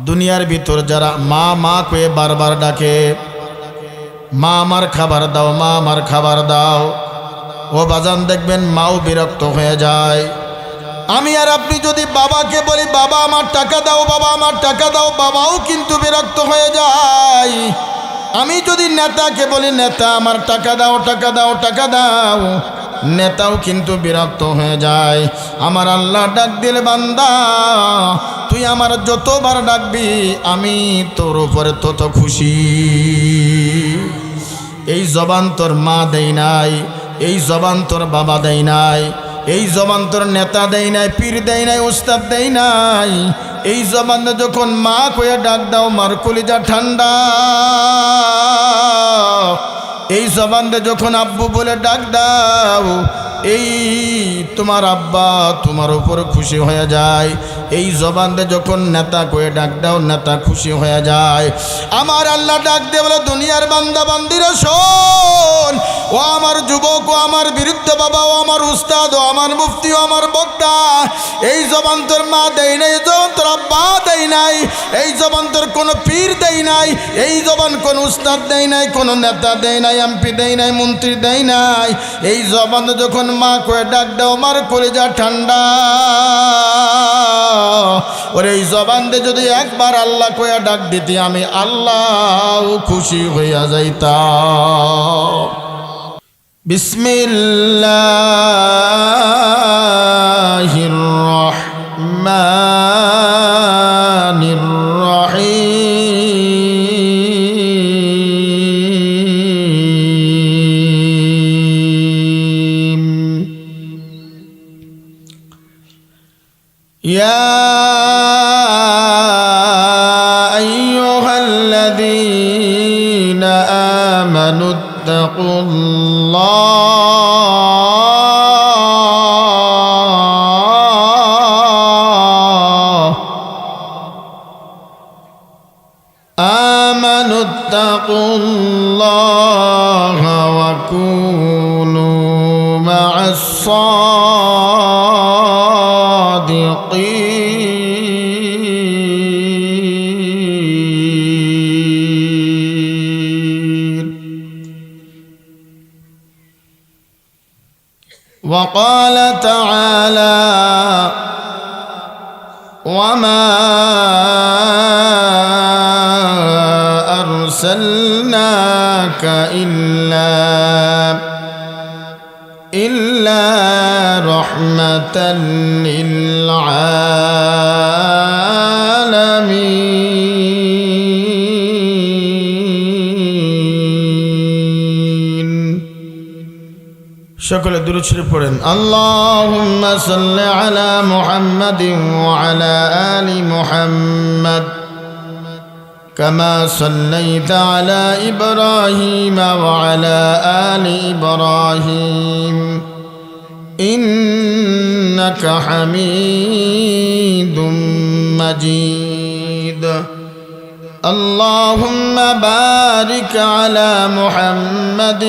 দুনিয়ার ভিতর যারা মা মা কয়ে বারবার ডাকে, মা আমার খাবার দাও, মা আমার খাবার দাও, ও বাজান দেখবেন মাও বিরক্ত হয়ে যায়। আমি আর আপনি যদি বাবাকে বলি বাবা আমার টাকা দাও, বাবা আমার টাকা দাও, বাবাও কিন্তু বিরক্ত হয়ে যায়। আমি যদি নেতাকে বলি নেতা আমার টাকা দাও, টাকা দাও, টাকা দাও, নেতাও কিন্তু বিরক্ত হয়ে যায়। আমার আল্লাহ ডাক দিলে বান্দা তুই আমার যতবার ডাকবি আমি তোর উপরে তত খুশি। এই জবান তোর মা দেয় নাই, এই জবান তোর বাবা দেয় নাই, এই জবান তোর নেতা দেয় নাই, পীর দেয় নাই, উস্তাদ দেয় নাই। এই জবানে যখন মা কয়ে ডাক দাও মার কলিজা ঠান্ডা। এই জবানে যখন আব্বু বলে ডাক দাও এই তোমার আব্বা তোমার উপর খুশি হয়ে যায়। এই জবানে যখন নেতা কয়ে ডাক দাও নেতা খুশি হয়ে যায়। আমার আল্লাহ ডাক দিয়ে বলে দুনিয়ার বান্দা বান্দিরা শোন, ও আমার যুবক, ও আমার বৃদ্ধ বাবা, ও আমার উস্তাদ, ও আমার মুফতি, ও আমার বক্তা, এই জবান তোর মা দেয় নাই, এই জবান তোর আব্বা দেয় নাই, এই জবান তোর কোনো পীর দেয় নাই, এই জবান কোন উস্তাদ দেয় নাই, কোনো নেতা দেয় নাই, এমপি দেয় নাই, মন্ত্রী দেয় নাই। এই জবানে যখন মা কয়ে ডাক দাও মার কলিজা ঠান্ডা। ওরে এই জবান দিয়ে যদি একবার আল্লাহ কয়ে ডাক দিতি আমি আল্লাহ খুশি হইয়া যাইতাম। বিসমিল্লাহির রহমানির রহিম। ইয়া আইয়ুহাল্লাযীনা আমানু ইত্তাকুল্লাহা ওয়া কুনু মা'আস সাদিকিন। وقال تعالى وما أرسلناك إلا رحمة للعالمين। সকলে দুরূদ শরীফ পড়েন। আল্লাহুম্মা সাল্লি আলা মুহাম্মাদিন ওয়া আলা আলি মুহাম্মাদ কামা সাল্লাইতা আলা ইব্রাহিম ওয়া আলা আলি ইব্রাহিম ইন্নাকা হামিদুম মাজিদ। اللهم بارك على محمد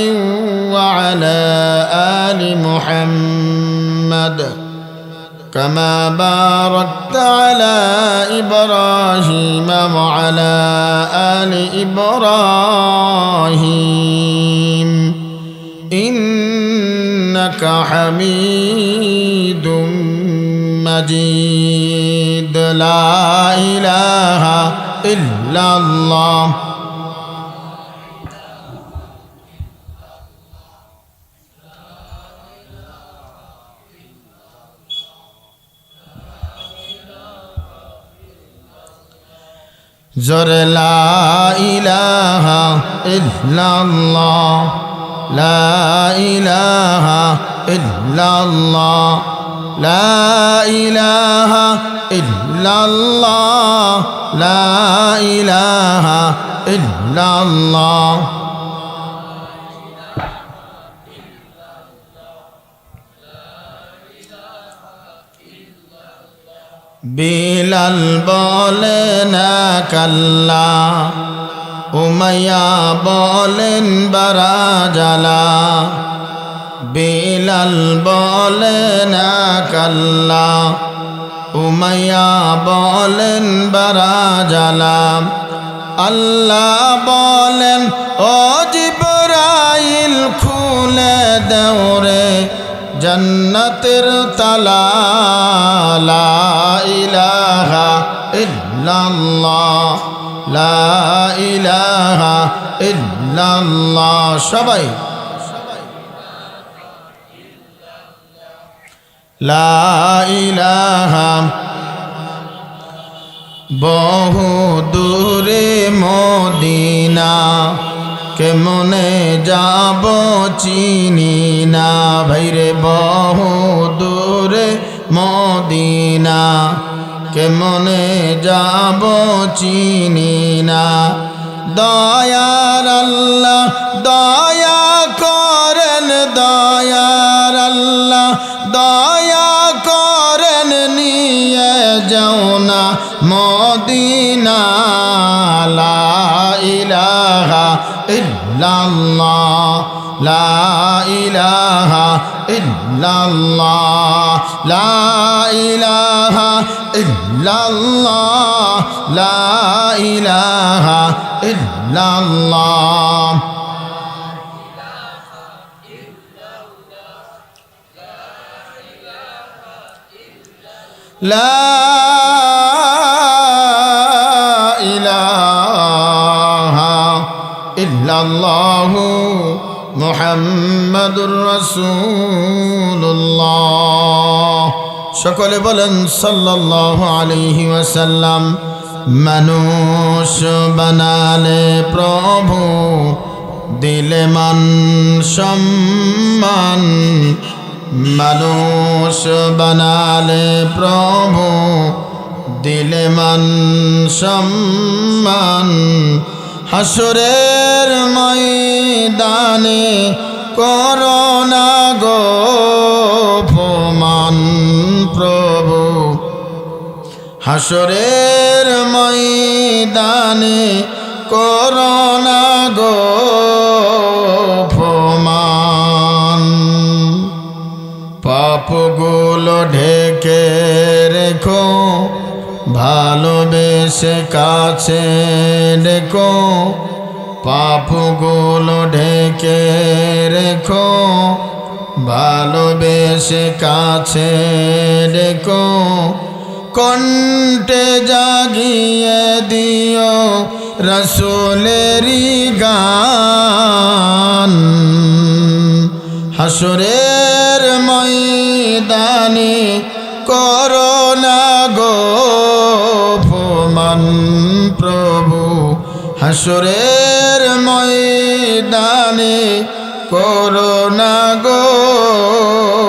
وعلى آل محمد كما باركت على إبراهيم وعلى آل إبراهيم إنك حميد مجيد. لا إله إلا الله জোরে লা ইলাহা ইল্লাল্লাহ, লা ইলাহা ইল্লাল্লাহ, লা ইলাহা ইল্লাল্লাহ, লা ইলাহা ইল্লাল্লাহ। বিলাল বলেন কাল্লা, উমাইয়া বলেন বারাজালা। বিলাল বলেন কাল্লা, উমাইয়া বলেন বারাজালা আল্লাহ বলেন ও জিবরাইল খুলে দাও রে জান্নাতের তালা লা ইলাহা ইল্লাল্লাহ লা ইলাহা ইল্লাল্লাহ সবাই লা ইলাহা বহু দূরে মদিনা কেমনে যাব চিনি না ভাইরে বহু দূরে মদিনা কেমনে যাব চিনি না দয়ার আল্লাহ দয়া করেন দয়ার আল্লাহ দয়া করেন নিয়ে যাও না মদিনা লা ইলাহা ইল্লাল্লাহ লা ইলাহা ইল্লাল্লাহ লা ইলাহা ইল্লাল্লাহ লা ইলাহা ইল্লাল্লাহ লা ইলাহা ইল্লাল্লাহু মুহাম্মাদুর রাসূলুল্লাহ সকলে বলেন সাল্লাল্লাহু আলাইহি ওয়াসাল্লাম মানুষ বানালে প্রভু দিলে মান সম্মান মানুষ বানালে প্রভু দিলে মান সম্মান হাসরের ময়দানে করোনা গো অপমান প্রভু হাসরের ময়দানে করোনা গো অপমান পাপগুলো ঢেকে রেখো ভালোবেসে কাছে ডেকো পাপগুলো ঢেকে রেখো ভালোবেসে কাছে ডেকো কণ্ঠে জাগিয়ে দিও রাসূলেরই গান হাসরের ময়দানে করোনা গো অপমান প্রভু হাসরের ময়দানে করোনা গো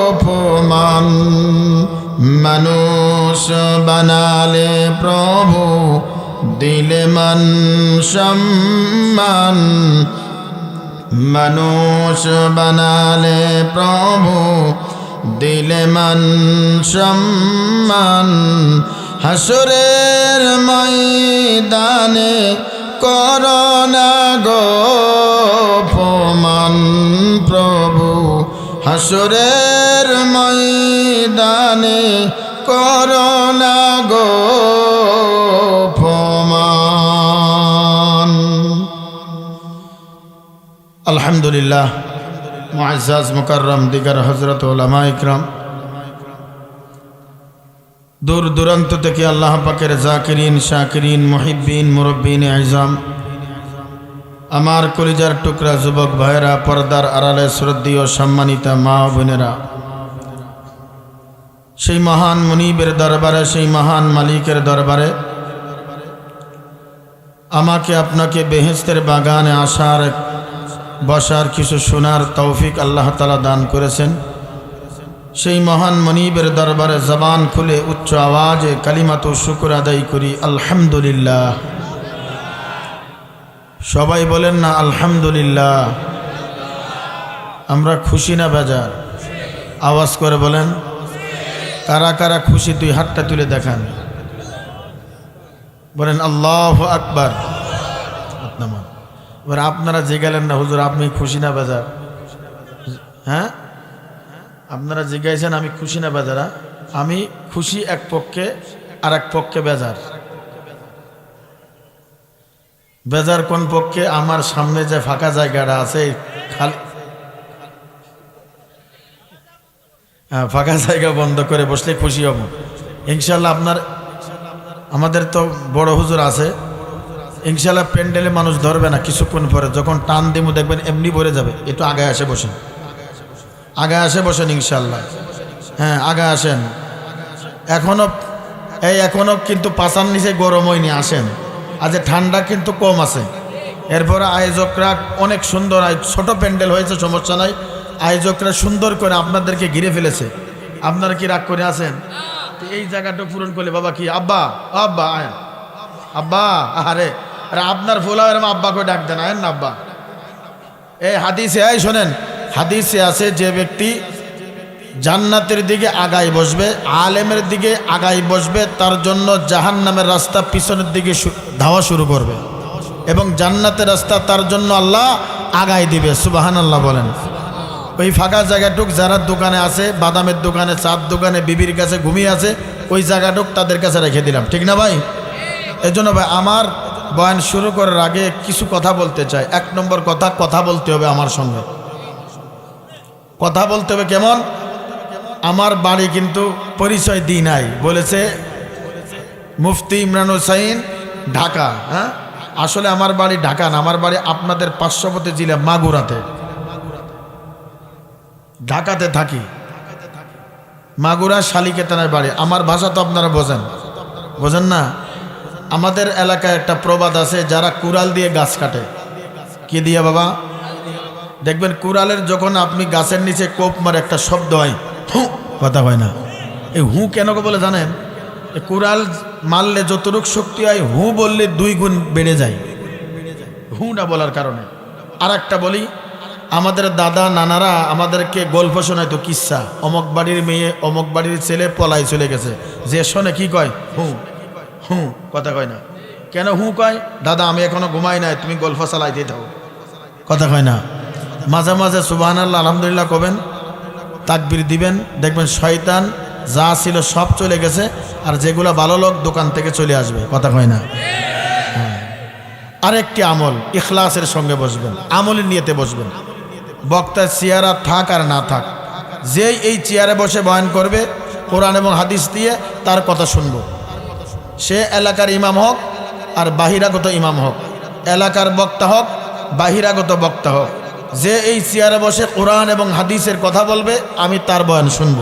অপমান মানুষ বানালে প্রভু দিলে মান সম্মান মানুষ বানালে প্রভু দিলে মান সম্মান হাসরের ময়দানে করোনা গো অপমান প্রভু হাসরের ময়দানে করোনা গো অপমান আলহামদুলিল্লাহ মুআজ্জাজ মুকাররম দিগার হযরত উলামা ইকরাম দূর দূরান্ত থেকে আল্লাহ পাকের জাকিরিন শাকিরিন মুহিব্বিন মুরব্বিন আযম আমার কলিজার টুকরা যুবক ভাইরা পর্দার আড়ালে শ্রদ্ধেয় সম্মানিতা মা বোনেরা সেই মহান মুনিবের দরবারে সেই মহান মালিকের দরবারে আমাকে আপনাকে বেহেশতের বাগানে আসার বসার কিছু শোনার তৌফিক আল্লাহ তাআলা দান করেছেন সেই মহান মুনিবের দরবারে জবান খুলে উচ্চ আওয়াজে কালিমাতু শুকর আদায় করি আলহামদুলিল্লাহ সবাই বলেন না আলহামদুলিল্লাহ আমরা খুশি না বেজার আওয়াজ করে বলেন কারা কারা খুশি দুই হাতটা তুলে দেখান বলেন আল্লাহু আকবার এবার আপনারা জিজ্ঞালেন না হুজুর আপনি খুশি না বেজার হ্যাঁ আপনারা জিজ্ঞাসেন আমি খুশি না বেজারা আমি খুশি এক পক্ষে, আর এক পক্ষে বেজার। বেজার কোন পক্ষে? আমার সামনে যে ফাঁকা জায়গাটা আছে, খালি ফাঁকা জায়গা বন্ধ করে বসলে খুশি হব ইনশাল্লাহ। আমাদের তো বড় হুজুর আছে, ইনশাল্লাহ প্যান্ডেলে মানুষ ধরবে না, কিছুক্ষণ পরে যখন টান দিমু দেখবেন এমনি ভরে যাবে। একটু আগে আসে বসেন, আগে আসে বসেন ইনশাল্লাহ। হ্যাঁ, আগে আসেন। এখনো কিন্তু পাশার নিচে গরম হয়নি, আসেন। আজ ঠান্ডা কিন্তু কম আছে। এরপরে আয়োজকরা অনেক সুন্দর, ছোট প্যান্ডেল হয়েছে, সমস্যা নাই। আয়োজকরা সুন্দর করে আপনাদেরকে ঘিরে ফেলেছে। আপনারা কি রাগ করে আছেন? এই জায়গাটা পূরণ করলে বাবা কি আব্বা আব্বা আয় আব্বা, আরে আরে আপনার ফুলা এরম আব্বাকে ডাক দেন, আয়েন না আব্বা। এই হাদিসে, এই শোনেন, হাদিসে আছে যে ব্যক্তি জান্নাতের দিকে আগায় বসবে, আলেমের দিকে আগায় বসবে, তার জন্য জাহান্নামের রাস্তা পিছনের দিকে ধাওয়া শুরু করবে, এবং জান্নাতের রাস্তা তার জন্য আল্লাহ আগায় দিবে। সুবহানাল্লাহ বলেন। ওই ফাঁকা জায়গাটুক যারা দোকানে আছে, বাদামের দোকানে, চার দোকানে, বিবির কাছে ঘুমিয়ে আছে, ওই জায়গাটুক তাদের কাছে রেখে দিলাম, ঠিক না ভাই? এই জন্য ভাই আমার বয়ান শুরু করার আগে কিছু কথা বলতে চাই। এক নম্বর কথা বলতে হবে আমার সঙ্গে। কথা বলতে হবে কেমন? আমার বাড়ি কিন্তু পরিচয় দিই নাই, বলেছে মুফতি ইমরান হোসাইন, ঢাকা। হ্যাঁ, আসলে আমার বাড়ি ঢাকা না, আমার বাড়ি আপনাদের পার্শ্ববর্তী জেলা মাগুরাতে। ঢাকাতে থাকি, মাগুরা শালিকেতানের বাড়ি। আমার ভাষা তো আপনারা বোঝেন না? আমাদের এলাকায় একটা প্রবাদ আছে, যারা কুড়াল দিয়ে গাছ কাটে। কি দিয়ে বাবা? দেখবেন কুড়ালের যখন আপনি গাছের নিচে কোপ মারে একটা শব্দ হয়, হু, কথা হয় না। এই হু কেন বলে জানেন? কুড়াল মারলে যতটুক শক্তি হয়, হু বললে 2 গুণ বেড়ে যায়, হু না বলার কারণে। আর একটা বলি, আমাদের দাদা নানারা আমাদেরকে গল্প শোনাইতো, কিচ্ছা। অমক বাড়ির মেয়ে, অমক বাড়ির ছেলে পলাই চলে গেছে, যে শোনে কি কয়? হু হু, কথা কয় না। কেন হু কয়? দাদা আমি এখনো ঘুমাই নাই, তুমি গল্প চালাইতেই থাকো, কথা কয় না। মাঝে মাঝে সুবহানাল্লাহ আলহামদুলিল্লাহ কবেন, তাকবীর দিবেন, দেখবেন শয়তান যা ছিল সব চলে গেছে, আর যেগুলো ভালো লোক দোকান থেকে চলে আসবে, কথা কয় না। আরেকটি আমল, ইখলাসের সঙ্গে বসবেন, আমলের নিয়তে বসবেন। বক্তার চেয়ারা থাক আর না থাক, যেই এই চেয়ারে বসে বয়ান করবে কোরআন এবং হাদিস দিয়ে, তার কথা শুনবো। সে এলাকার ইমাম হোক আর বাহিরাগত ইমাম হোক, এলাকার বক্তা হোক, বাহিরাগত বক্তা হোক, যে এই চেয়ারে বসে কোরআন এবং হাদিসের কথা বলবে, আমি তার বয়ান শুনব।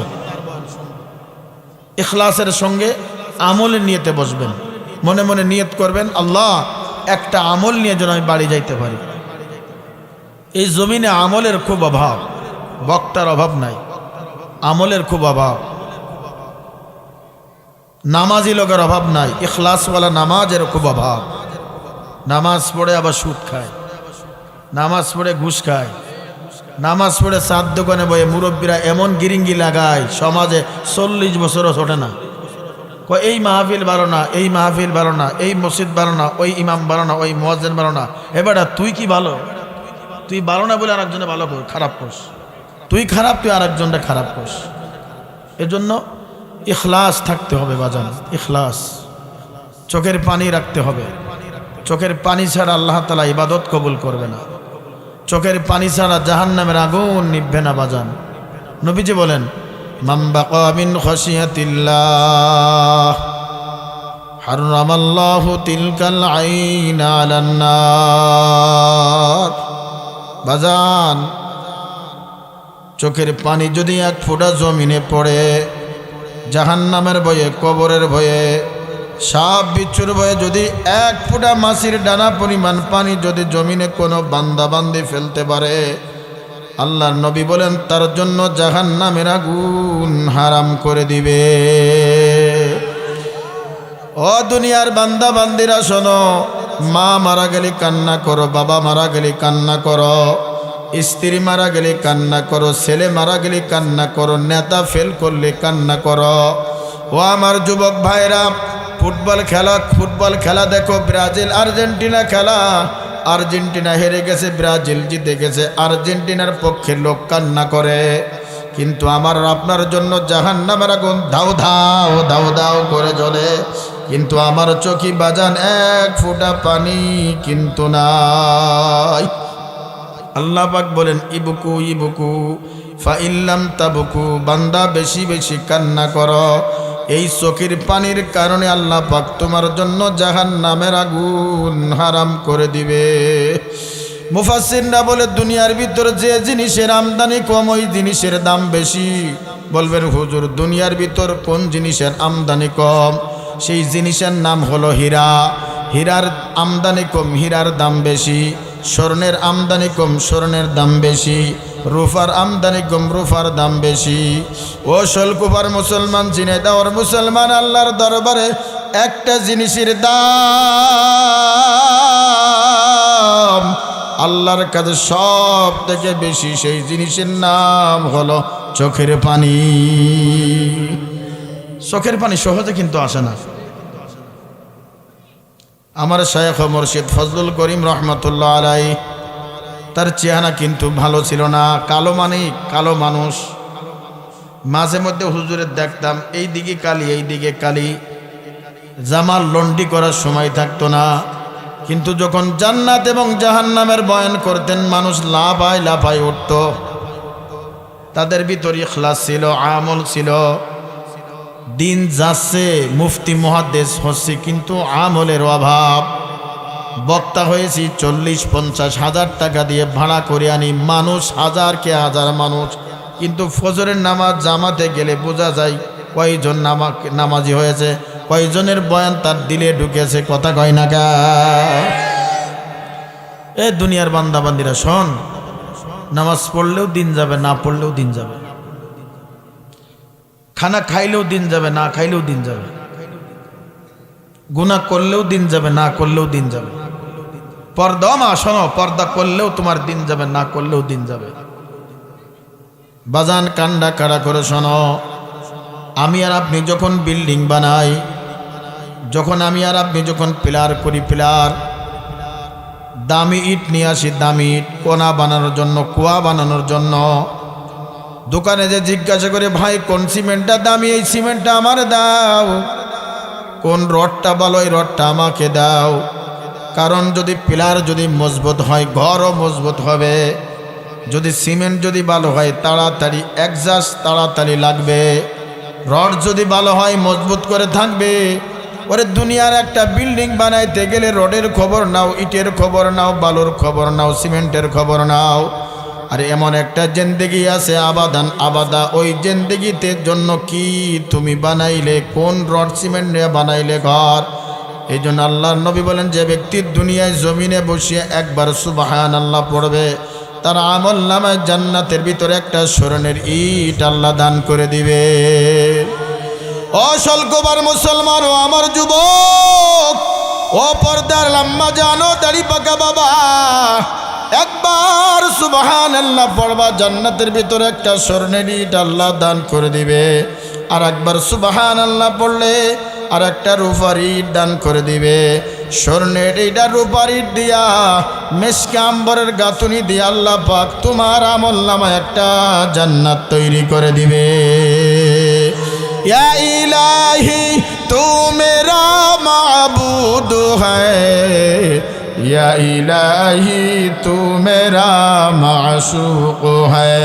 ইখলাসের সঙ্গে আমলের নিয়তে বসবেন। মনে মনে নিয়ত করবেন, আল্লাহ একটা আমল নিয়ে যেন আমি বাড়ি যাইতে পারি। এই জমিনে আমলের খুব অভাব, বক্তার অভাব নাই, আমলের খুব অভাব। নামাজি লোকের অভাব নাই, ইখলাসওয়ালা নামাজের খুব অভাব। নামাজ পড়ে আবার সুদ খায়, নামাজ পড়ে ঘুষ খায়, নামাজ পড়ে চার দোকানে বয়ে মুরব্বীরা এমন গিরিঙ্গি লাগায়, সমাজে 40 বছরও ছোটে না। এই মাহফিল ভালো না, এই মাহফিল ভালো না, এই মসজিদ ভালো না, ওই ইমাম ভালো না, ওই মুয়াজ্জিন ভালো না। এবারে তুই কি ভালো? তুই ভালো না বলে আরেকজনে ভালো কর, খারাপ করস। তুই খারাপ, তুই আরেকজনটা খারাপ করস। এজন্য ইখলাস থাকতে হবে বাজান, ইখলাস। চোখের পানি রাখতে হবে। চোখের পানি ছাড়া আল্লাহ তাআলা ইবাদত কবুল করবে না। চোখের পানি ছাড়া জাহান্নামের আগুন নিভবে না বাজান। নবীজি বলেন, মান বাকা মিন খাশিয়াতিল্লাহ হারামাল্লাহু তিলকাল আইনা আলান নার। বাজান, চোখের পানি যদি 1 ফোঁটা জমিনে পড়ে, জাহান্নামের ভয়ে, কবরের ভয়ে, সাপ বিচ্ছুর ভয়ে, যদি 1 ফোঁটা মাছির ডানা পরিমাণ পানি যদি জমিনে কোনো বান্দা বান্দি ফেলতে পারে, আল্লাহর নবী বলেন তার জন্য জাহান্নামের আগুন হারাম করে দিবে। ও দুনিয়ার বান্দা বান্দিরা শোনো, মা মারা গেলে কান্না করো, বাবা মারা গেলে কান্না করো, স্ত্রী মারা গেলে কান্না করো, ছেলে মারা গেলে কান্না করো, নেতা ফেল করলে কান্না করো। ও আমার যুবক ভাইরা, ফুটবল খেলা দেখো, ব্রাজিল আর্জেন্টিনা খেলা, আর্জেন্টিনা হেরে গেছে, ব্রাজিল জিতে গেছে, আর্জেন্টিনার পক্ষে লোক কান্না করে, কিন্তু আমার আপনার জন্য জাহান্নামের আগুন ধাউ ধাউ ধাউ ধাউ করে জ্বলে, কিন্তু আমার চোখে বাজান এক ফোঁটা পানি কিন্তু নাই। আল্লাহ পাক বলেন ইবুকু ইবুকু ফাইল্লাম তাবুকু, বান্দা বেশি বেশি কান্না করো, এই চোখের পানির কারণে আল্লাহ পাক তোমার জন্য জাহান্নামের আগুন হারাম করে দিবে। মুফাসসিররা বলে দুনিয়ার ভিতর যে জিনিসের আমদানি কম ওই জিনিসের দাম বেশি। বলবেন হুজুর দুনিয়ার ভিতর কোন জিনিসের আমদানি কম? সেই জিনিসের নাম হলো হীরা। হীরার আমদানি কম, হীরার দাম বেশি। স্বর্ণের আমদানি কম, স্বর্ণের দাম বেশি। রূপার আমদানি কম, রূপার দাম বেশি। ও শলকুপার মুসলমান, চিনে দেওয়ার মুসলমান, আল্লাহর দরবারে একটা জিনিসের দাম আল্লাহর কাছে সব থেকে বেশি, সেই জিনিসের নাম হলো চোখের পানি। চোখের পানি সহজে কিন্তু আসে না। আমার শায়খ মুর্শিদ ফজলুল করিম রহমতুল্লাহ আলাইহি, তার চেহারা কিন্তু ভালো ছিল না, কালো মানে কালো মানুষ। মাঝে মধ্যে হুজুরের দেখতাম এই দিকে কালি এই দিকে কালি, জামাল লন্ডি করার সময় থাকতো না। কিন্তু যখন জান্নাত এবং জাহান্নামের বয়ান করতেন মানুষ লাফায় লাফায় উঠত। তাদের ভিতর ইখলাস ছিল, আমল ছিল। দিন যাচ্ছে, মুফতি মুহাদ্দিস হচ্ছে, কিন্তু আমলের অভাব। বক্তা হয়েছি 40-50 হাজার টাকা দিয়ে ভাড়া করে আনি, মানুষ হাজার কে হাজার মানুষ, কিন্তু ফজরের নামাজ জামাতে গেলে বোঝা যায় কয়জন নামাজি হয়েছে, কয়জনের বয়ান তার দিলে ঢুকেছে। কথা কয় না কা? এ দুনিয়ার বান্দাবান্দিরা শোন, নামাজ পড়লেও দিন যাবে, না পড়লেও দিন যাবে। খানা খাইলেও দিন যাবে, না খাইলেও দিন যাবে। গুনাহ করলেও দিন যাবে, না করলেও দিন যাবে। পর্দা মা শোনো, পর্দা করলেও তোমার দিন যাবে, না করলেও দিন যাবে। বাজান কান্ডা কাড়া করে শোনো, আমি আর আপনি যখন বিল্ডিং বানাই, যখন আমি আর আপনি যখন পিলার করি, পিলার দামি ইট নিয়ে আসি, দামি ইট কোনা বানানোর জন্য, কুয়া বানানোর জন্য। দোকানে যে জিজ্ঞাসা করে ভাই কোন সিমেন্টটা দামি, এই সিমেন্টটা আমার দাও। কোন রডটা ভালো, এই রডটা আমাকে দাও। কারণ যদি পিলার যদি মজবুত হয়, ঘরও মজবুত হবে। যদি সিমেন্ট যদি ভালো হয়, তাড়াতাড়ি একজাস্ট তাড়াতাড়ি লাগবে। রড যদি ভালো হয়, মজবুত করে থাকবে। ওরে দুনিয়ার একটা বিল্ডিং বানাইতে গেলে রডের খবর নাও, ইটের খবর নাও, বালুর খবর নাও, সিমেন্টের খবর নাও। আর এমন একটা জিন্দেগি আছে আবাদান আবাদা, ওই জিন্দেগিতে জন্য কি তুমি বানাইলে, কোন রড সিমেন্ট নিয়ে বানাইলে ঘর। এই জন্য আল্লাহর নবী বলেন, যে ব্যক্তি দুনিয়ায় জমিনে বসিয়ে একবার সুবহানাল্লাহ পড়বে, তার আমল নামায় জান্নাতের ভিতরে একটা স্বর্ণের ইট আল্লাহ দান করে দিবে। অসলকোবার মুসলমান, ও আমার যুবক, ও পর্দার লাম্মা জানো, দাড়ি পাকা বাবা, একবার সুবহানাল্লাহ পড়বা, জান্নাতের ভিতরে একটা স্বর্ণের ইট আল্লাহ দান করে দিবে। আর একবার সুবহানাল্লাহ পড়লে আর একটা রূপার ইট দান করে দিবে। স্বর্ণের ইটা রূপার ইট দিয়া, মেশকে আম্বরের গাঁথুনি দিয়ে আল্লাহ পাক তোমার আমল নামায় একটা জান্নাত তৈরি করে দিবে। ইয়া ইলাহি তু মেরা মাবুদ হ্যায়, या इलाही तू मेरा माशूक है।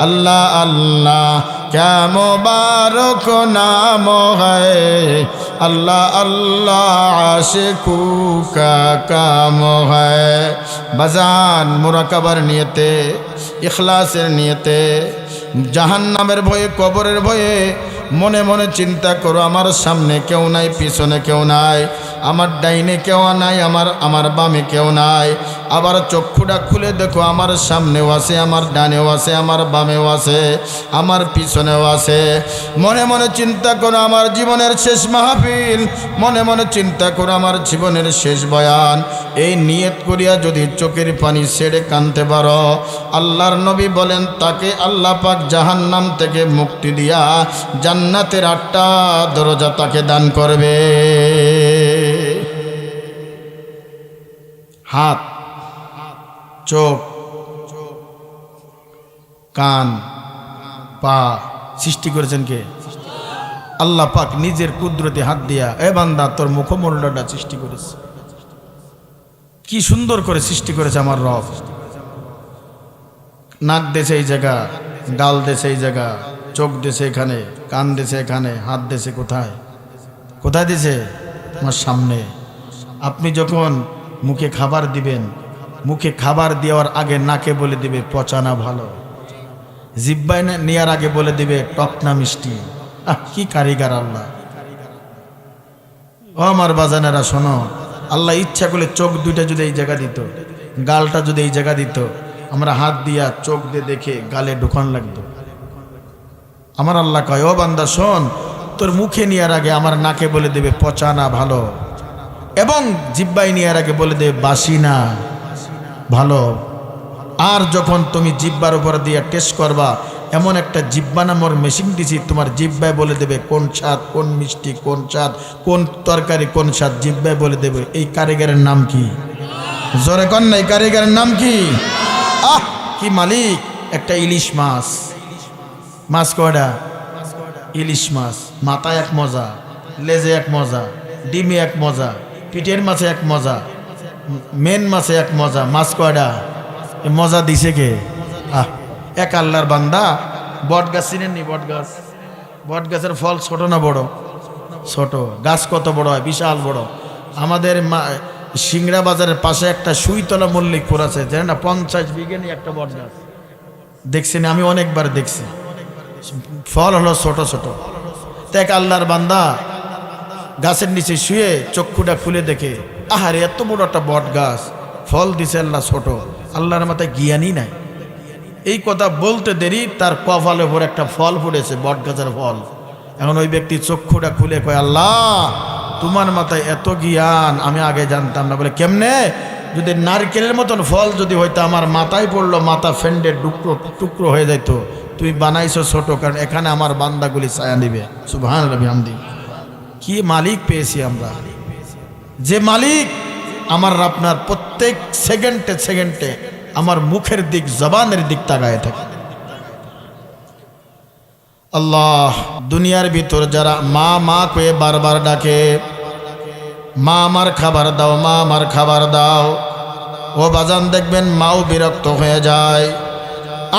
अल्लाह अल्लाह क्या मुबारक नाम है, अल्लाह अल्लाह आशिकू का काम है। बजान मुराकाबार नियते, इखलासेर नियते, জাহান্নামের ভয়ে, কবরের ভয়ে মনে মনে চিন্তা করো, আমার সামনে কেউ নাই, পিছনে কেউ নাই, আমার ডাইনে কেউ নাই, আমার বামে কেউ নাই। আবার চক্ষুটা খুলে দেখো, আমার সামনেও আছে, আমার ডানেও আছে, আমার বামেও আছে, আমার পিছনেও আছে। মনে মনে চিন্তা করো আমার জীবনের শেষ মাহফিল, মনে মনে চিন্তা করো আমার জীবনের শেষ বয়ান। এই নিয়ত করিয়া যদি চোখের পানি ছেড়ে কাঁদতে পারো, আল্লাহর নবী বলেন তাকে আল্লাহ পাক জাহান্নাম থেকে মুক্তি দিয়া জান্নাতের 8টা দরজা তাকে দান করবে। হাত, চোখ, কান, পা সৃষ্টি করেছেন কে? আল্লাহ পাক নিজের কুদরতে হাত দিয়া, এ বান্দা তোর মুখমণ্ডলটা সৃষ্টি করেছে। কি সুন্দর করে সৃষ্টি করেছে আমার রব। নাক দেশে এই জায়গা, গাল দেশে এই জায়গা, চোখ দেশে এখানে, কান দেশে এখানে, হাত দেশে কোথায়? কোথায় দিছে? আমার সামনে। আপনি যখন মুখে খাবার দিবেন, মুখে খাবার দেওয়ার আগে নাকে বলে দিবে পচা না ভালো, জিব্বায় নেওয়ার আগে বলে দিবে টক না মিষ্টি। কি কারিগর আল্লাহ! ও আমার বাজানেরা শোনো, আল্লাহ ইচ্ছা করলে চোখ দুইটা যদি এই জায়গা দিত, গালটা যদি এই জায়গা দিত, আমরা হাত দিয়া চোখ দিয়ে দেখে গালে ঢুকান লাগতো। আমার আল্লাহ কয়, ও বান্দা শোন, তোর মুখে নেওয়ার আগে আমার নাকে বলে দেবে পচা না ভালো, এবং জিব্বাই নেওয়ার আগে বলে দেবে বাসি না ভালো। আর যখন তুমি জিব্বার উপর দিয়ে টেস্ট করবা, এমন একটা জিব্বা নামর মেশিন দিছি, তোমার জিব্বায় বলে দেবে কোন স্বাদ, কোন মিষ্টি, কোন স্বাদ, কোন তরকারি, কোন স্বাদ, জিব্বায় বলে দেবে। এই কারিগরের নাম কি? জোরে কন না, এই কারিগরের নাম কি? কি মালিক! একটা ইলিশ মাছ, মাছ কয়টা? ইলিশ মাছ। মাথায় এক মজা, লেজে এক মজা, ডিমে এক মজা, পিঠের মাছে এক মজা, মেন মাছে এক মজা। মাছ কয়টা? মজা দিছে কে? এক আল্লাহর বান্দা। বট গাছ চিনেননি? বট গাছ, বট গাছের ফল ছোট না বড়? ছোট। গাছ কত বড় হয়? বিশাল বড়। আমাদের সিংড়া বাজারের পাশে একটা সুইতলা মল্লিকপুর আছে, জানেন না? 50 বিঘে নিয়ে একটা বট গাছ দেখছেন, আমি অনেকবার দেখছি। ফল হলো ছোট ছোট। এক আল্লাহর বান্দা গাছের নিচে শুয়ে চক্ষুটা খুলে দেখে, আহারে এত বড় একটা বট গাছ, ফল দিছে আল্লাহ ছোট। আল্লাহর মাথায় জ্ঞানই নাই। এই কথা বলতে দেরি, তার কপালে ভরে একটা ফল পড়েছে, বট গাছের ফল। এখন ওই ব্যক্তি চক্ষুটা খুলে কয়, আল্লাহ তোমার মাথায় এত জ্ঞান, আমি আগে জানতাম না। বলে কেমনে? যদি নারকেলের মতন ফল যদি হয়তো আমার মাথায় পড়লো, মাথা ফেন্ডে টুকরো টুকরো হয়ে যাইতো। তুমি বানাইছো ছোট, কারণ এখানে আমার বান্দাগুলি ছায়া নিবে। সুবহানাল্লাহ বিহামদি। কি মালিক পেয়েছি আমরা! যে মালিক আমার আপনার প্রত্যেক সেকেন্ডে সেকেন্ডে আমার মুখের দিক, জবানের দিক তাকায় থাকে। আল্লাহ, দুনিয়ার ভিতর যারা মা মা কয়ে বারবার ডাকে, মা আমার খাবার দাও, মা আমার খাবার দাও, ও বাজান দেখবেন মাও বিরক্ত হয়ে যায়।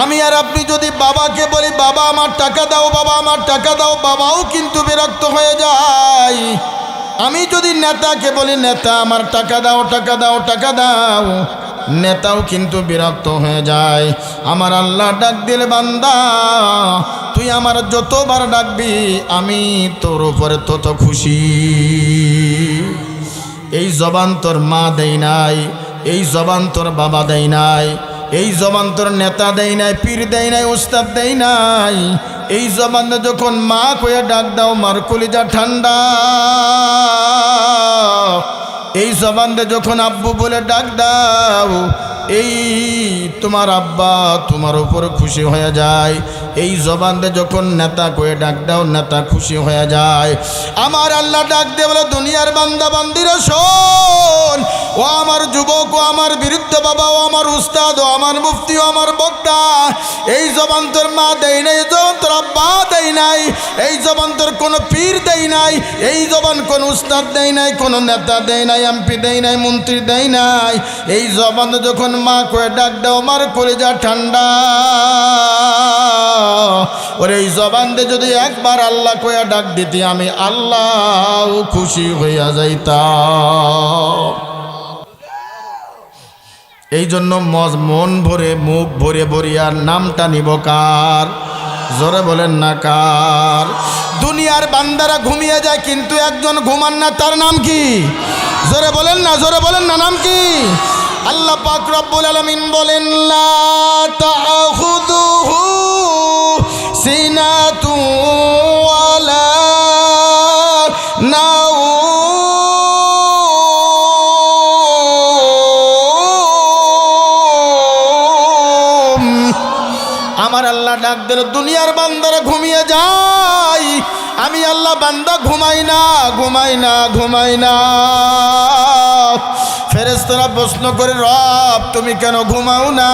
আমি আর আপনি যদি বাবাকে বলি বাবা আমার টাকা দাও, বাবা আমার টাকা দাও, বাবাও কিন্তু বিরক্ত হয়ে যায়। আমি যদি নেতাকে বলি নেতা আমার টাকা দাও, টাকা দাও, টাকা দাও, নেতাও কিন্তু বিরক্ত হয়ে যায়। আমার আল্লাহ ডাক দিলে, বান্দা তুই আমার যতবার ডাকবি আমি তোর উপরে তত খুশি। এই জবান তোর মা দেই নাই, এই জবান তোর বাবা দেই নাই, এই জবান তোর নেতা দেই নাই, পীর দেই নাই, উস্তাদ দেই নাই। এই জবানে যখন মা কয়ে ডাক দাও, মার কলিজা ঠান্ডা। এই জবানে যখন আব্বু বলে ডাক দাও, এই তোমার আব্বা তোমার উপর খুশি হয়ে যায়। এই জবানে যখন নেতা কয়ে ডাক দাও, নেতা খুশি হয়ে যায়। আমার আল্লাহ ডাক দিয়ে বলে, দুনিয়ার বান্দা বান্দিরা শোন, ও আমার যুবক, ও আমার বৃদ্ধ বাবা, ও আমার উস্তাদ, ও আমার মুফতি, ও আমার বক্তা, এই জবান তোর মা দেয় নাই, এই জবান তোর আব্বা দেয় নাই, এই জবান তোর কোনো পীর দেয় নাই, এই জবান কোন উস্তাদ দেয় নাই, কোনো নেতা দেয় নাই, এমপি দেয় নাই, মন্ত্রী দেয় নাই। এই জবান যখন মা কয়ে ডাক দাও, আমার কলিজা ঠান্ডা। ওরে এই জবান দিয়ে যদি একবার আল্লাহ কয়ে ডাক দিতি, আমি আল্লাহ খুশি হইয়া যাইতাম। এই জন্য মন ভরে, মুখ ভরে ভরিয়ার নামটা নিব কার? জোরে বলেন না কার? দুনিয়ার বান্দারা ঘুমিয়ে যায়, কিন্তু একজন ঘুমান না, তার নাম কি? জোরে বলেন না, জোরে বলেন না, নাম কি? আল্লাহ পাক রব্বুল আলামিন বলেন, লা তাখুযুহু সিনাতু ওয়ালা নাওম। আমার আল্লাহ ডাক দিল, দুনিয়ার বান্দারা ঘুমিয়ে যায়, আমি আল্লাহ বান্দা ঘুমাই না ঘুমাই না ঘুমাই না। ফেরেশতারা প্রশ্ন করে রব তুমি কেন ঘুমাও না?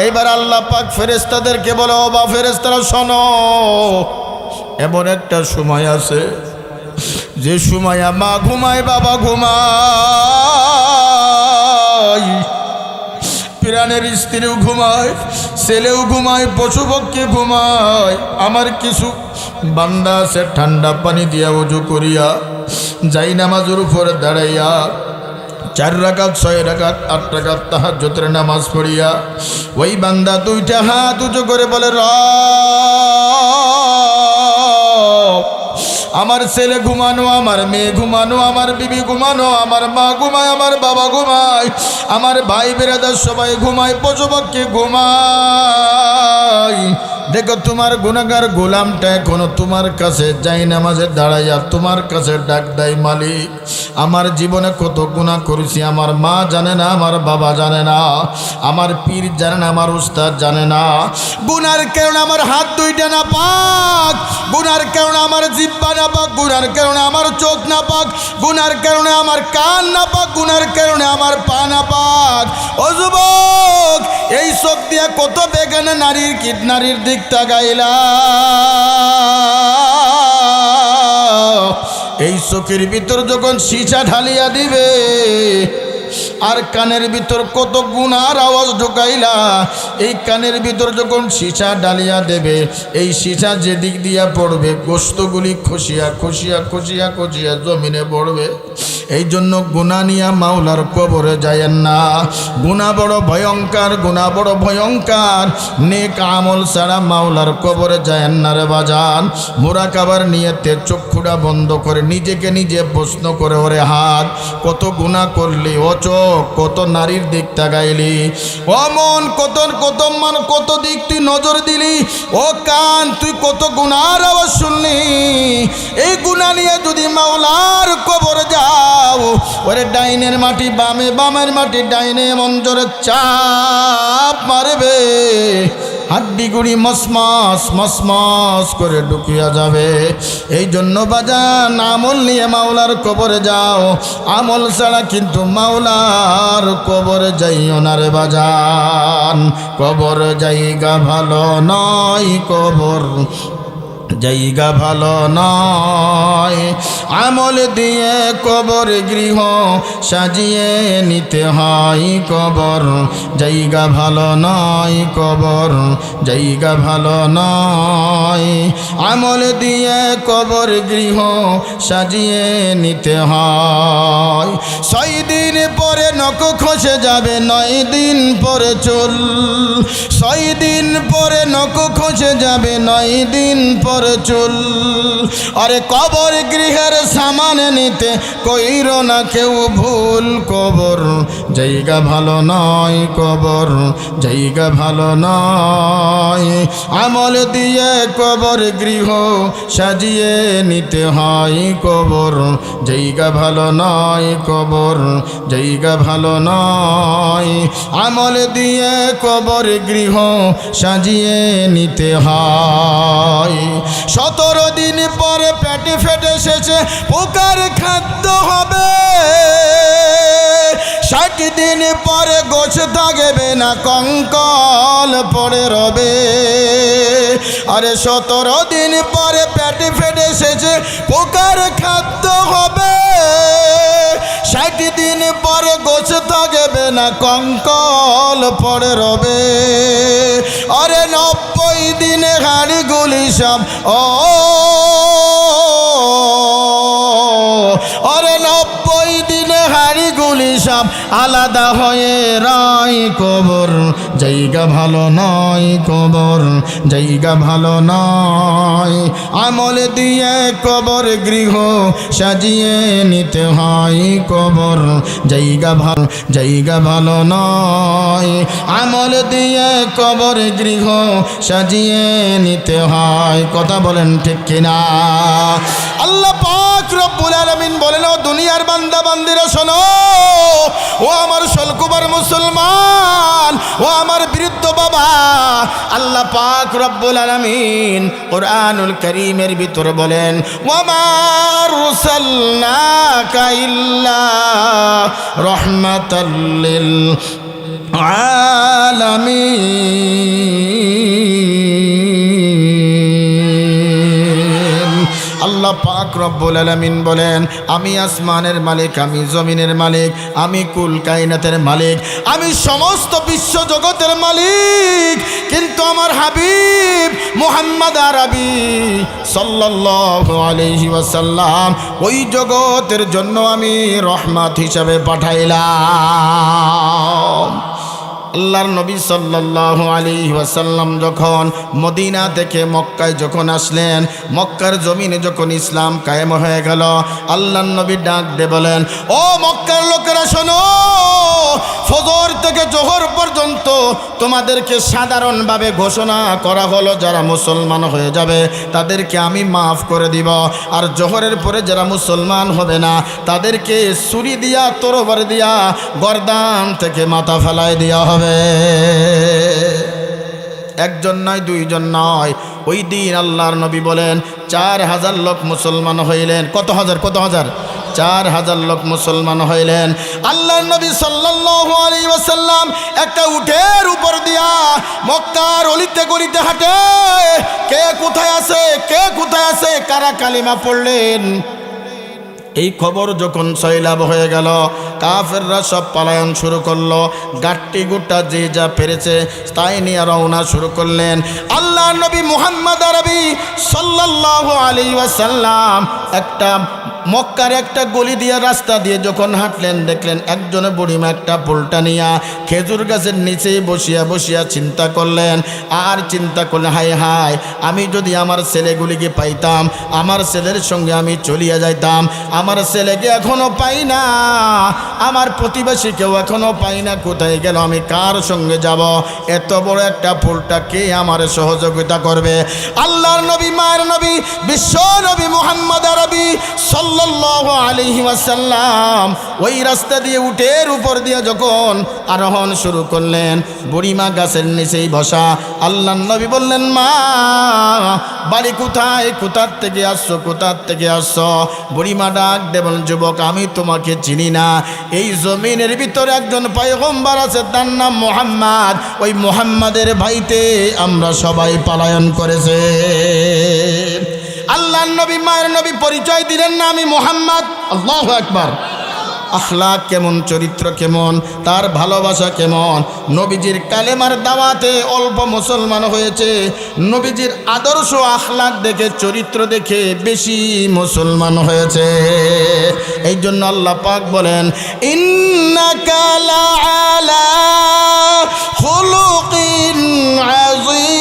এইবার আল্লাহ পাক ফেরেশতাদেরকে বলে ও বা ফেরেশতারা শোনো, এমন একটা সময় আছে যে সময় মা ঘুমায় বাবা ঘুমায়, প্রাণের স্ত্রীও ঘুমায়, ছেলেও ঘুমায়, পশুপক্ষী ঘুমায়। আমার কিছু বান্দা আছে ঠান্ডা পানি দিয়া ওযু করিয়া যাই নামাজের উপর দাঁড়াইয়া 4 রাকাত 6 রাকাত 8 রাকাত তাহাজ্জুদের নামাজ পড়িয়া ওই বান্দা 2টা হাত উঁচু করে বলে রব আমার ছেলে ঘুমানো, আমার মেয়ে ঘুমানো, আমার বিবি ঘুমানো, আমার মা ঘুমায়, আমার বাবা ঘুমায়, আমার ভাই বেরাদার সবাই ঘুমায়, পশুপক্ষী ঘুমায়। দেখো তোমার গুনাহগার গোলামটা এখনো তোমার কাছে যাই নামাজে দাঁড়াইয়া তোমার কাছে ডাক দেয় মালিক আমার জীবনে কত গুনাহ করেছি, আমার মা জানে না, আমার বাবা জানে না, আমার পীর জানে না, আমার উস্তাদ জানে না। গুনার কারণে আমার হাত 2টা না পাক, গুনার কারণে আমার জিহ্বা না পাক, গুনার কারণে আমার চোখ না পাক, গুনার কারণে আমার কান না পাক, গুনার কারণে আমার পা না পাক। ও যুবক, এই চোখ দিয়ে কত বেগানা নারীর দিক তাকাইলা, এই চোখের ভিতর যখন সীসা ঢালিয়া দিবে আর কানের ভিতর কত গুনার আওয়াজ ঢুকাইলা, এই কানের ভিতর যখন সীসা ডালিয়া দেবে এই সীসা যেদিক দিয়া পড়বে গোস্তগুলি খসিয়া খসিয়া খসিয়া খসিয়া জমিনে পড়বে। এই জন্য গুনাহ নিয়া মাওলার কবরে যায়েন না। গুনাহ বড় ভয়ঙ্কর, গুনাহ বড় ভয়ঙ্কর। নেক আমল ছাড়া মাওলার কবরে যায়েন না রে বাজান। মুরাকাবার নিয়তে চক্ষুটা বন্ধ করে নিজেকে নিজে প্রশ্ন করে ওরে হাত কত গুনাহ করলি, ও চোখ কত নারীর দিক তাকাইলি, ও মন কত দিক তুই নজর দিলি, ও কান তুই কত গুনার আওয়াজ শুনলি। এই গুনাহ নিয়ে যদি মাওলার কবরে যাও ওরে ডাইনের মাটি বামে, বামের মাটি ডাইনে, মঞ্জরে চাপ মারবে, হাড্ডিগুড়ি মসমস মসমস করে ঢুকিয়া যাবে। এই জন্য বাজান আমল নিয়ে মাওলার কবরে যাও, আমল ছাড়া কিন্তু মাওলার কবরে যাইও না রে বাজান। কবর জায়গা ভালো নয়, কবর জায়গা ভালো নয়, আমল দিয়ে কবর গৃহ সাজিয়ে নিতে হয়। কবর জায়গা ভালো নয়, কবর জায়গা ভালো নয়, আমল দিয়ে কবর গৃহ সাজিয়ে নিতে হয়। 6 দিন পরে নখ খসে যাবে, 9 দিন পরে চুল, 6 দিন পরে নখ খসে যাবে, 9 দিন পরে চুল। আরে কবর গৃহের সামান নিতে কইর না কেউ ভুল, কবর জায়গা ভালো নয়, কবর জায়গা ভালো নয়, আমল দিয়ে কবর গৃহ সাজিয়ে নিতে হয়। কবর জায়গা ভালো নয়, কবর জায়গা ভালো নয়, আমল দিয়ে কবর গৃহ সাজিয়ে নিতে হয়। 17 দিন পরে পেটে ফেটে শেষে পোকার খাদ্য হবে, 60 দিন পরে গোছ থাকবে না, কঙ্কাল পড়ে রবে। আরে 17 দিন পরে পেটে ফেটে শেষে পোকার খাদ্য হবে, 60 দিন পরে গোছ থাকবে না, কঙ্কাল পড়ে রবে। আরে 90 দিনে হাড়ি গুলি সব আরে 90 দিনে হাড়ি গুলি সব আলাদা হয়ে রায়। কবর জায়গা ভালো নয়, কবর জায়গা ভালো নয়, আমল দিয়ে কবর গৃহ সাজিয়ে নিতে হয়। কবর জায়গা ভালো নয়, আমল দিয়ে কবর গৃহ সাজিয়ে নিতে হয়। কথা বলেন ঠিক কিনা? আল্লাহ পাক রব্বুল আলামিন বলেন, ও দুনিয়ার বান্দা বান্দিরা শোনো, ও আমার সলকুবার মুসলমান, ও আমার বৃদ্ধ বাবা, আল্লাহ পাক রব্বুল আলামিন কুরআনুল কারীমের ভিতর বলেন, ওয়া মা আরসালনাকা ইল্লা রাহমাতাল লিল আলামিন। আল্লাহ পাক রব্বুল আলামিন বলেন, আমি আসমানের মালিক, আমি জমিনের মালিক, আমি কুল কায়নাতের মালিক, আমি সমস্ত বিশ্ব জগতের মালিক, কিন্তু আমার হাবিব মুহাম্মদ আরবি সাল্লাল্লাহু আলাইহি ওয়াসাল্লাম ওই জগতের জন্য আমি রহমত হিসাবে পাঠাইলাম। আল্লাহর নবী সাল্লাল্লাহু আলাইহি ওয়াসাল্লাম যখন মদিনা থেকে মক্কায় যখন আসলেন, মক্কার জমিনে যখন ইসলাম কায়েম হয়ে গেল, আল্লাহর নবী ডাক দিয়ে বলেন, ও মক্কার লোকেরা শোনো, ফজর থেকে জোহর পর্যন্ত তোমাদেরকে সাধারণভাবে ঘোষণা করা হলো, যারা মুসলমান হয়ে যাবে তাদেরকে আমি মাফ করে দিব, আর জোহরের পরে যারা মুসলমান হবে না তাদেরকে ছুরি দিয়া তরবার দিয়া গর্দান থেকে মাথা ফেলায় দেওয়া হবে। একজন নয়, দুইজন নয়, ওই দিন আল্লাহর নবী বলেন 4000 লোক মুসলমান হইলেন। কত হাজার? 4000 লোক মুসলমান হইলেন। আল্লাহর নবী সাল্লাল্লাহু আলাইহি ওয়াসাল্লাম একটা উটের উপর দিয়া মক্কার অলিতে গলিতে হাঁটে, কে কোথায় আছে, কে কোথায় আছে, কারা কালিমা পড়লেন। এই খবর যখন সয়লাব হয়ে গেল, কাফেররা সব পালায়ন শুরু করলো, গাট্টি গুট্টা যে যা পেরেছে তাই নিয়ে রওনা শুরু করলেন। আল্লাহ নবী মুহাম্মদ আরবি সাল্লাল্লাহু আলাইহি ওয়াসাল্লাম একটা মক্কার একটা গলি দিয়ে রাস্তা দিয়ে যখন হাঁটলেন, দেখলেন একজনে বুড়িমা একটা পোলটা নিয়া খেজুর গাছের নিচেই বসিয়া বসিয়া চিন্তা করলেন, আর চিন্তা করলেন, হায় হায়, আমি যদি আমার ছেলেগুলিকে পাইতাম, আমার ছেলের সঙ্গে আমি চলিয়া যাইতাম, আমার ছেলেকে এখনো পাই না, আমার প্রতিবেশীকেও এখনো পাই না, কোথায় গেল, আমি কার সঙ্গে যাব, এত বড় একটা পোলটা কে আমার সহযোগিতা করবে। আল্লাহর নবী, মায়ের নবী, বিশ্ব নবী মুহাম্মদ আরবি সাল্লাল্লাহু আলাইহি ওয়াসাল্লাম ওই রাস্তা দিয়ে উটের উপর দিয়ে যখন আরোহণ শুরু করলেন, বুড়িমা গাছের নিচেই বসা। আল্লাহর নবী বললেন, মা, বাড়ি কোথায়, কোথার থেকে আসছো, কোথার থেকে আসছো? বুড়িমা ডাক দেবেন, যুবক, আমি তোমাকে চিনি না, এই জমিনের ভিতরে একজন পয়গম্বর আছে, তার নাম মুহাম্মদ, ওই মুহাম্মাদের ভাইতে আমরা সবাই পলায়ন করেছে। আল্লাহর নবী, মায়ের নবী পরিচয় দিলেন না, আমি মুহাম্মদ। আল্লাহু আকবার। আখলাক কেমন, চরিত্র কেমন, তার ভালোবাসা কেমন। নবীজির কালেমার দাওয়াতে অল্প মুসলমান হয়েছে, নবীজির আদর্শ আখলাক দেখে, চরিত্র দেখে বেশি মুসলমান হয়েছে। এই জন্য আল্লাহ পাক বলেন, ইন্নাকা লাআলা খুলুকিন আযীম।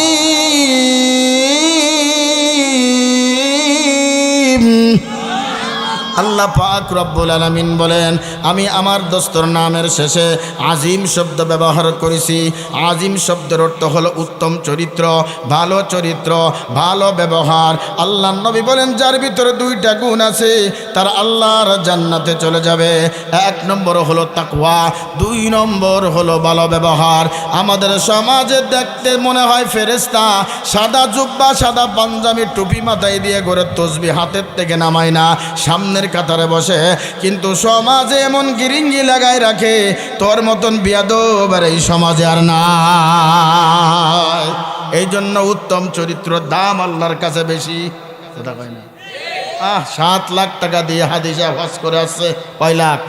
আল্লাহ পাক রব্বুল আলামিন বলেন, আমি আমার দোস্তর নামের শেষে আজিম শব্দ ব্যবহার করেছি। আজিম শব্দের অর্থ হলো উত্তম চরিত্র, ভালো চরিত্র, ভালো ব্যবহার। আল্লাহ নবী বলেন, যার ভিতরে 2টা গুণ আছে তার আল্লাহর জান্নাতে চলে যাবে। 1 নম্বর হলো তাকওয়া, 2 নম্বর হলো ভালো ব্যবহার। আমাদের সমাজে দেখতে মনে হয় ফেরেশতা, সাদা জুব্বা, সাদা পাঞ্জাবি, টুপি মাথায় দিয়ে ঘরে তসবিহ হাতের থেকে নামায় না, সামনের কাতারে বসে, কিন্তু সমাজে এমন গিরিঙ্গি লাগায় রাখে, তোর মতন বিয়াদব আর এই সমাজে আর নাই। এই জন্য উত্তম চরিত্রের দাম আল্লাহর কাছে বেশি। কথা কয় না? 7 লাখ টাকা দিয়ে হাদিসা হজ করে আসছে। কয় লাখ?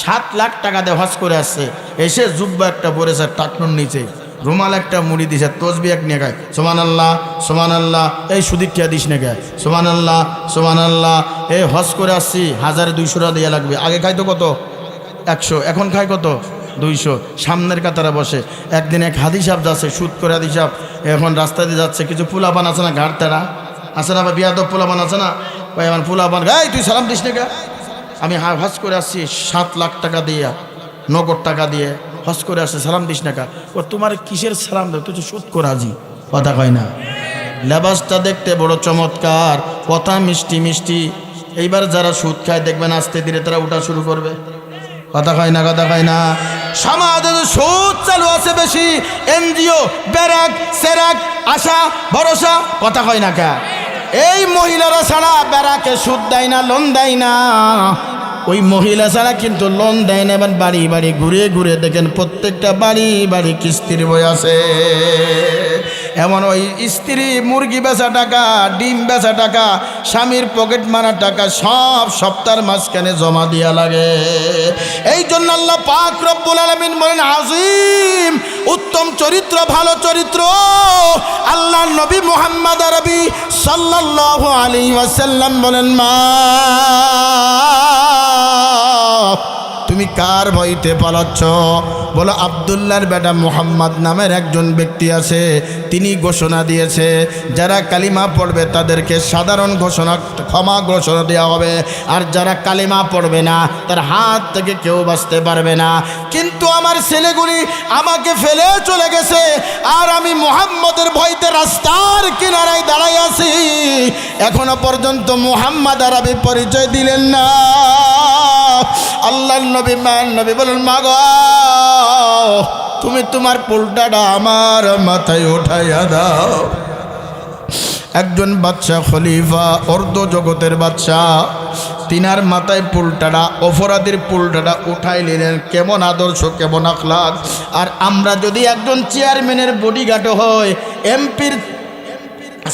7 লাখ টাকা দিয়ে হজ করে আসছে। এসে জুব্বা একটা পরেছে টাকনুর নিচে, রুমাল একটা মুড়ি দিছে, তসবি এক নিয়ে গায় সুবহানাল্লাহ সুবহানাল্লাহ। এই সুদীক্ষা দিস না গায় সুবহানাল্লাহ সুবহানাল্লাহ। এই হজ করে আসছি, 1200 টাকা দেওয়া লাগবে। আগে খাইতো কত? 100, এখন খায় কত? 200। সামনের কাতারে বসে। একদিন এক হাদিস সাহেব যাচ্ছে, সুদ করে হাদিস সাহেব, এখন রাস্তা দিয়ে যাচ্ছে, কিছু পোলাপান আছে না, ঘাট তেরা আছে না, বা বিয়াদব পোলাপান আছে না, ভাই আমার পোলাপান, গাই তুই সালাম দিস না গা। আমি হজ করে আসছি 7 লাখ টাকা দিয়ে, নগদ টাকা দিয়ে হজ করে আসছে, সালাম দিস না কা। ও তোমার কিসের সালাম দেব, তুই তো সুদ করে আজি। কথা কয় না? লেবাসটা দেখতে বড় চমৎকার, কথা মিষ্টি মিষ্টি। এইবার যারা সুদ খায় দেখবেন আস্তে ধীরে তারা উঠা শুরু করবে। কথা কয় না? কথা কয় না? সমাজে সুদ চালু আছে বেশি, এনজিও, ব্যারাক, সেরাক, আশা ভরসা, কথা হয় না কে? এই মহিলারা ছাড়া ব্যারাকে সুদ দেয় না, লোন দেয় না। ওই মহিলা ছাড়া কিন্তু লোন দেয় না। এবার বাড়ি বাড়ি ঘুরে ঘুরে দেখেন প্রত্যেকটা বাড়ি বাড়ি কিস্তির বই আছে। এমন ওই স্ত্রী মুরগি বেচা টাকা, ডিম বেচা টাকা, স্বামীর পকেট মারা টাকা সব সপ্তাহের মাঝখানে জমা দিয়া লাগে। এই জন্য আল্লাহ পাক রব্বুল আলামিন বলেন আজিম, উত্তম চরিত্র, ভালো চরিত্র। আল্লাহ নবী মুহাম্মদ আরবি সাল্লাল্লাহু আলাইহি ওয়াসাল্লাম বলেন, মা তুমি কার ভয়তে পালাচ্ছ? বলো আব্দুল্লাহর বেটা মুহাম্মদ নামের একজন ব্যক্তি আছে, তিনি ঘোষণা দিয়েছে যারা কালিমা পড়বে তাদেরকে সাধারণ ঘোষণা, ক্ষমা ঘোষণা দেওয়া হবে, আর যারা কালিমা পড়বে না তার হাত থেকে কেউ বাঁচতে পারবে না। কিন্তু আমার ছেলেগুলি আমাকে ফেলে চলে গেছে, আর আমি মুহাম্মদের ভয়তে রাস্তার কিনারায় দাঁড়াই আছি। এখনো পর্যন্ত মুহাম্মদ আরবি পরিচয় দিলেন না। আল্লাহর নবী মান নবী বলেন, মা গো তুমি তোমার পুলটাটা আমার মাথায় উঠাইয়া দাও। একজন বাদশা, খলিফা, অর্ধ জগতের বাদশা, তিনার মাথায় পুলটাটা, অপরাধীর পুলটাটা উঠাই নিলেন। কেমন আদর্শ, কেমন আখলাক! আর আমরা যদি একজন চেয়ারম্যানের বডিগার্ড হয়, এমপির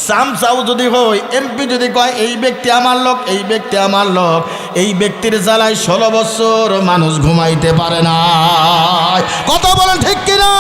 সামসাও যদি হয়, এমপি যদি কয় এই ব্যক্তি আমার লোক, এই ব্যক্তি আমার লোক, এই ব্যক্তির জ্বালায় 16 বছর মানুষ ঘুমাইতে পারে না। কথা বলেন ঠিক কিনা?